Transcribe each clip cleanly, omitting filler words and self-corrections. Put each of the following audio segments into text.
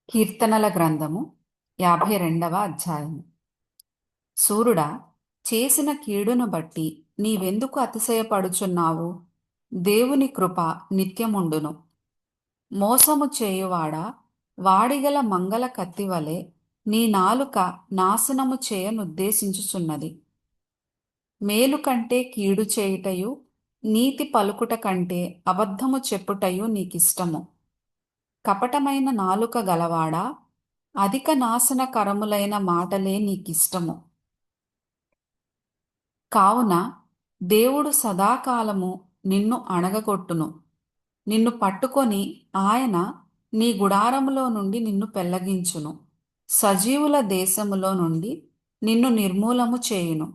కీర్తనల గ్రంథము 52వ అధ్యాయము. సూరుడా, చేసిన కీడును బట్టి నీవెందుకు అతిశయపడుచున్నావు? దేవుని కృప నిత్యముండును. మోసము చేయువాడా, వాడిగల మంగళ కత్తివలె నీ నాలుక నాశనము చేయనుద్దేశించుచున్నది. మేలు కంటే కీడు చేయుటయు, నీతి పలుకుట కంటే అబద్ధము చెప్పుటయు నీకిష్టము. కపటమైన నాలుక గలవాడా, అధిక నాశనకరములైన మాటలే నీకిష్టము. కావున దేవుడు సదాకాలము నిన్ను అణగగొట్టును. నిన్ను పట్టుకొని ఆయన నీ గుడారములో నుండి నిన్ను పెళ్లగించును. సజీవుల దేశములో నుండి నిన్ను నిర్మూలము చేయును.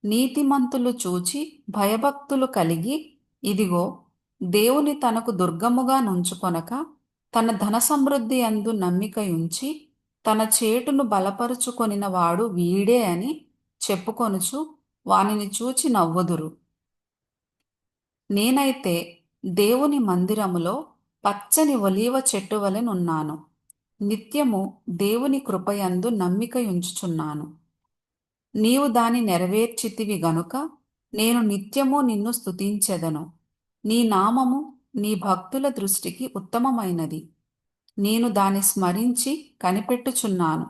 నీతిమంతులు చూచి భయభక్తులు కలిగి, ఇదిగో, దేవుని తనకు దుర్గముగా నుంచుకొనక, తన ధన సమృద్ధి యందు నమ్మికయుంచి, తన చేటును బలపరుచుకొనిన వాడు వీడే అని చెప్పుకొనుచు వానిని చూచి నవ్వుదురు. నేనైతే దేవుని మందిరములో పచ్చని ఒలీవ చెట్టు వలెనున్నాను. నిత్యము దేవుని కృపయందు నమ్మికయుంచుచున్నాను. నీవు దాని నెరవేర్చితివి గనుక నేను నిత్యము నిన్ను స్తుతించెదను. నీ నామము నీ భక్తుల దృష్టికి ఉత్తమమైనది. నేను దాని స్మరించి కనిపెట్టుచున్నాను.